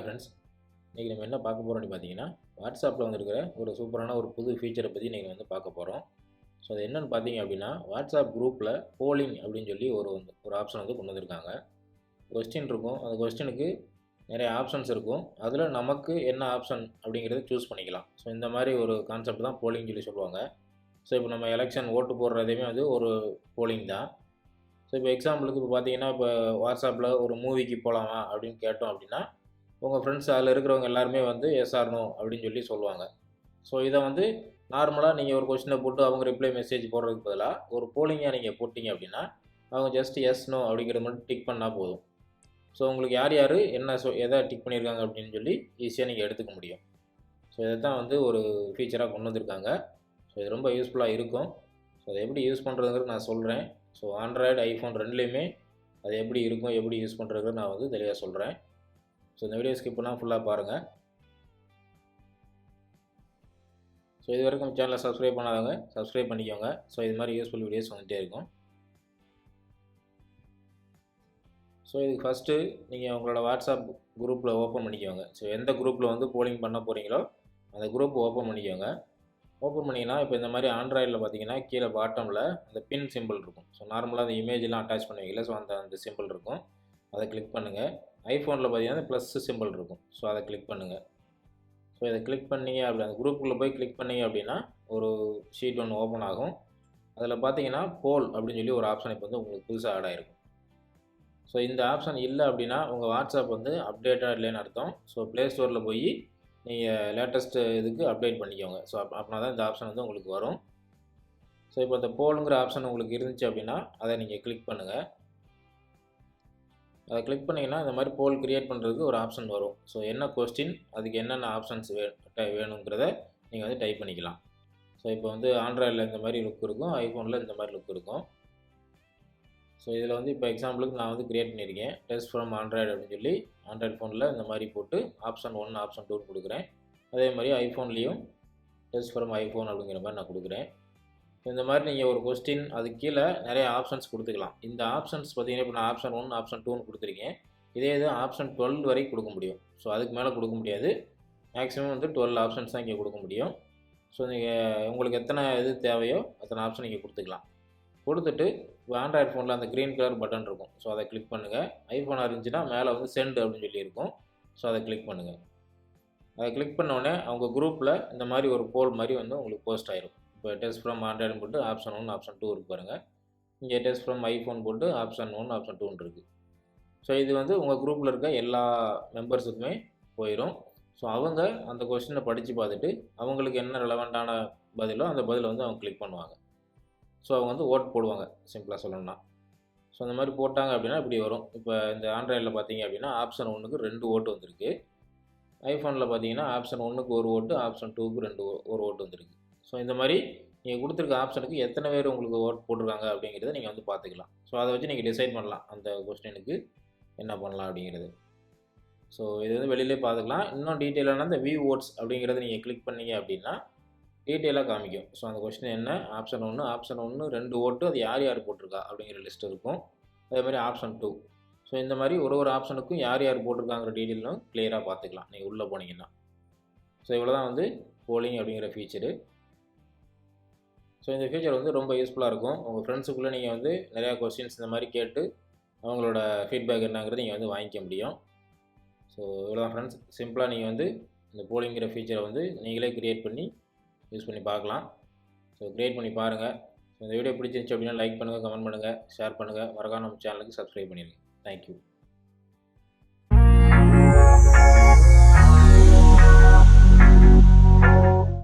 Hi friends, இன்றைக்கி நம்ம என்ன பார்க்க போகிறோம் அப்படின்னு பார்த்தீங்கன்னா, வாட்ஸ்அப்பில் வந்துருக்கிற ஒரு சூப்பரான ஒரு புது ஃபீச்சரை பற்றி இன்றைக்கி வந்து பார்க்க போகிறோம். ஸோ அது என்னென்னு பார்த்தீங்க அப்படின்னா, வாட்ஸ்அப் குரூப்பில் போலிங் அப்படின்னு சொல்லி ஒரு ஆப்ஷன் வந்து கொண்டு வந்திருக்காங்க. கொஸ்டின் இருக்கும், அந்த கொஸ்டினுக்கு நிறைய ஆப்ஷன்ஸ் இருக்கும். அதில் நமக்கு என்ன ஆப்ஷன் அப்படிங்கிறத சூஸ் பண்ணிக்கலாம். ஸோ இந்த மாதிரி ஒரு கான்செப்ட் தான் போலிங் சொல்லி சொல்லுவாங்க. ஸோ இப்போ நம்ம எலெக்ஷன் ஓட்டு போடுறதையுமே வந்து ஒரு போலிங் தான். ஸோ இப்போ எக்ஸாம்பிளுக்கு இப்போ பார்த்தீங்கன்னா, இப்போ வாட்ஸ்அப்பில் ஒரு மூவிக்கு போகலாமா அப்படின்னு கேட்டோம் அப்படின்னா, உங்கள் ஃப்ரெண்ட்ஸ் அதில் இருக்கிறவங்க எல்லாருமே வந்து எஸ் ஆர் நோ அப்படின்னு சொல்லி சொல்லுவாங்க. ஸோ இதை வந்து நார்மலாக நீங்கள் ஒரு கொஸ்டினை போட்டு அவங்க ரிப்ளை மெசேஜ் போடுறதுக்கு பதிலாக ஒரு போலிங்காக நீங்கள் போட்டிங்க அப்படின்னா, அவங்க ஜஸ்ட் எஸ் நோ அப்படிங்கிறது மட்டும் டிக் பண்ணால் போதும். ஸோ உங்களுக்கு யார் யார் என்ன எதை டிக் பண்ணியிருக்காங்க அப்படின்னு சொல்லி ஈஸியாக நீங்கள் எடுத்துக்க முடியும். ஸோ இதை தான் வந்து ஒரு ஃபீச்சராக கொண்டு வந்திருக்காங்க. ஸோ இது ரொம்ப யூஸ்ஃபுல்லாக இருக்கும். ஸோ அதை எப்படி யூஸ் பண்ணுறதுங்கிறது நான் சொல்கிறேன். ஸோ ஆண்ட்ராய்டு, ஐஃபோன் ரெண்டுலேயுமே அது எப்படி இருக்கும், எப்படி யூஸ் பண்ணுறதுன்னு நான் வந்து தெளிவாக சொல்கிறேன். ஸோ இந்த வீடியோ ஸ்கிப் பண்ணால் ஃபுல்லாக பாருங்கள். ஸோ இது வரைக்கும் சேனலை சப்ஸ்கிரைப் பண்ணாதவங்க சப்ஸ்கிரைப் பண்ணிக்கோங்க. ஸோ இது மாதிரி யூஸ்ஃபுல் வீடியோஸ் வந்துகிட்டே இருக்கும். ஸோ இதுக்கு ஃபஸ்ட்டு நீங்கள் உங்களோட வாட்ஸ்அப் குரூப்பில் ஓப்பன் பண்ணிக்கோங்க. ஸோ எந்த குரூப்பில் வந்து போலிங் பண்ண போகிறீங்களோ அந்த குரூப் ஓப்பன் பண்ணிக்கோங்க. ஓப்பன் பண்ணிங்கன்னா இப்போ இந்த மாதிரி ஆண்ட்ராய்டில் பார்த்தீங்கன்னா கீழே பாட்டமில் அந்த பின் சிம்பிள் இருக்கும். ஸோ நார்மலாக அந்த இமேஜெலாம் அட்டாச் பண்ணுவீங்களா, ஸோ அந்த சிம்பிள் இருக்கும், அதை கிளிக் பண்ணுங்கள். ஐஃபோனில் பார்த்தீங்கன்னா ப்ளஸ் சிம்பிள் இருக்கும். ஸோ அதை கிளிக் பண்ணுங்கள். ஸோ இதை கிளிக் பண்ணிங்க அப்படி அந்த குரூப்புக்குள்ளே போய் கிளிக் பண்ணிங்க அப்படின்னா ஒரு ஷீட் ஒன்று ஓப்பன் ஆகும். அதில் பார்த்தீங்கன்னா போல் அப்படின்னு சொல்லி ஒரு ஆப்ஷன் இப்போ வந்து உங்களுக்கு புதுசாக ஆட் ஆகிருக்கும். ஸோ இந்த ஆப்ஷன் இல்லை அப்படின்னா உங்கள் வாட்ஸ்அப் வந்து அப்டேட்டாக இல்லைன்னு அர்த்தம். ஸோ ப்ளே ஸ்டோரில் போய் நீங்கள் லேட்டஸ்ட்டு இதுக்கு அப்டேட் பண்ணிக்கோங்க. ஸோ அப்படின்னா தான் இந்த ஆப்ஷன் வந்து உங்களுக்கு வரும். ஸோ இப்போ அந்த போலுங்கிற ஆப்ஷன் உங்களுக்கு இருந்துச்சு அப்படின்னா அதை நீங்கள் கிளிக் பண்ணுங்கள். அதை கிளிக் பண்ணிங்கன்னா இந்த மாதிரி போல் க்ரியேட் பண்ணுறதுக்கு ஒரு ஆப்ஷன் வரும். ஸோ என்ன கொஸ்டின், அதுக்கு என்னென்ன ஆப்ஷன்ஸ் வேணுங்கிறத நீங்கள் வந்து டைப் பண்ணிக்கலாம். ஸோ இப்போ வந்து ஆண்ட்ராய்டில் இந்த மாதிரி லுக் இருக்கும், ஐஃபோனில் இந்த மாதிரி லுக் இருக்கும். ஸோ இதில் வந்து இப்போ எக்ஸாம்பிளுக்கு நான் வந்து க்ரியேட் பண்ணியிருக்கேன், டெஸ்ட் ஃப்ரம் ஆண்ட்ராய்டு அப்படின்னு சொல்லி ஆண்ட்ராய்டு ஃபோனில் இந்த மாதிரி போட்டு ஆப்ஷன் 1 ஆப்ஷன் 2 கொடுக்குறேன். அதே மாதிரி ஐஃபோன்லேயும் டெஸ்ட் ஃப்ரம் ஐஃபோன் அப்படிங்கிற மாதிரி நான் கொடுக்குறேன். இந்த மாதிரி நீங்கள் ஒரு கொஸ்டின் அதுக்கு கீழே நிறைய ஆப்ஷன்ஸ் கொடுத்துக்கலாம். இந்த ஆப்ஷன்ஸ் பார்த்தீங்கன்னா இப்போ நான் ஆப்ஷன் 1 ஆப்ஷன் 2ன்னு கொடுத்துருக்கேன். இதே இது ஆப்ஷன் 12 வரைக்கும் கொடுக்க முடியும். ஸோ அதுக்கு மேலே கொடுக்க முடியாது. மேக்ஸிமம் வந்து 12 ஆப்ஷன்ஸ் தான் இங்கே கொடுக்க முடியும். ஸோ நீங்கள் உங்களுக்கு எத்தனை இது தேவையோ அத்தனை ஆப்ஷன் நீங்கள் கொடுத்துக்கலாம். கொடுத்துட்டு இப்போ ஆண்ட்ராய்டு ஃபோனில் அந்த க்ரீன் கலர் பட்டன் இருக்கும். ஸோ அதை கிளிக் பண்ணுங்கள். ஐஃபோனாக இருந்துச்சுன்னா மேலே வந்து சென்ட் அப்படின்னு சொல்லி இருக்கும். ஸோ அதை கிளிக் பண்ணுங்கள். அதை கிளிக் பண்ணோடனே அவங்க குரூப்பில் இந்த மாதிரி ஒரு போல் மாதிரி வந்து உங்களுக்கு போஸ்ட் ஆயிரும். இப்போ டெஸ்ட் ஃப்ரம் ஆண்ட்ராய்டு போட்டு ஆப்ஷன் 1 ஆப்ஷன் 2 இருக்கு பாருங்கள். இங்கே டெஸ்ட் ஃப்ரம் ஐஃபோன் போட்டு ஆப்ஷன் 1 ஆப்ஷன் 2 இருக்குது. ஸோ இது வந்து உங்கள் குரூப்பில் இருக்க எல்லா மெம்பர்ஸுக்குமே போயிடும். ஸோ அவங்க அந்த கொஸ்டினை படித்து பார்த்துட்டு அவங்களுக்கு என்ன ரெலவெண்ட்டான பதிலோ அந்த பதிலை வந்து அவங்க கிளிக் பண்ணுவாங்க. ஸோ அவங்க வந்து ஓட் போடுவாங்க, சிம்பிளாக சொல்லணும்னா. ஸோ அந்த மாதிரி போட்டாங்க அப்படின்னா இப்படி வரும். இப்போ இந்த ஆண்ட்ராய்டில் பார்த்தீங்க அப்படின்னா ஆப்ஷன் 1க்கு 2 ஓட்டு வந்திருக்கு. ஐஃபோனில் பார்த்தீங்கன்னா ஆப்ஷன் 1க்கு 1 ஓட்டு, ஆப்ஷன் 2க்கு ஒரு ஓட்டு வந்திருக்கு. ஸோ இந்த மாதிரி நீங்கள் கொடுத்துருக்க ஆப்ஷனுக்கு எத்தனை பேர் உங்களுக்கு ஓட் போட்டிருக்காங்க அப்படிங்கிறத நீங்கள் வந்து பார்த்துக்கலாம். ஸோ அதை வச்சு நீங்கள் டிசைட் பண்ணலாம் அந்த கொஸ்டினுக்கு என்ன பண்ணலாம் அப்படிங்கிறது. ஸோ இது வந்து வெளியிலே பார்த்துக்கலாம். இன்னும் டீட்டெயிலான இந்த வியூ ஓட்ஸ் அப்படிங்கிறத நீங்கள் கிளிக் பண்ணீங்க அப்படின்னா டீட்டெயிலாக காமிக்கும். ஸோ அந்த கொஸ்டின் என்ன, ஆப்ஷன் 1 2 ஓட்டு, அது யார் யார் போட்டிருக்கா அப்படிங்கிற லிஸ்ட் இருக்கும். அதே மாதிரி ஆப்ஷன் 2. ஸோ இந்த மாதிரி ஒரு ஆப்ஷனுக்கும் யார் யார் போட்டிருக்காங்கிற டீட்டெயிலும் கிளியராக பார்த்துக்கலாம் நீங்கள் உள்ளே போனீங்கன்னா. ஸோ இவ்வளோ தான் வந்து போலிங் அப்படிங்கிற ஃபீச்சரு. ஸோ இந்த ஃபீச்சர் வந்து ரொம்ப யூஸ்ஃபுல்லாக இருக்கும். உங்கள் ஃப்ரெண்ட்ஸுக்குள்ளே நீங்கள் வந்து நிறையா கொஸ்டின்ஸ் இந்த மாதிரி கேட்டு அவங்களோட ஃபீட்பேக் என்னங்கிறத நீங்கள் வந்து வாங்கிக்க முடியும். ஸோ இவ்வளோ தான் ஃப்ரெண்ட்ஸ். சிம்பிளாக நீங்கள் வந்து இந்த போலிங்கிற ஃபீச்சரை வந்து நீங்களே க்ரியேட் பண்ணி யூஸ் பண்ணி பார்க்கலாம். ஸோ க்ரியேட் பண்ணி பாருங்கள். ஸோ இந்த வீடியோ பிடிச்சிருந்துச்சு அப்படின்னா லைக் பண்ணுங்கள், கமெண்ட் பண்ணுங்கள், ஷேர் பண்ணுங்கள். மறக்காம நம்ம சேனலுக்கு சப்ஸ்கிரைப் பண்ணிடுங்க. தேங்க்யூ.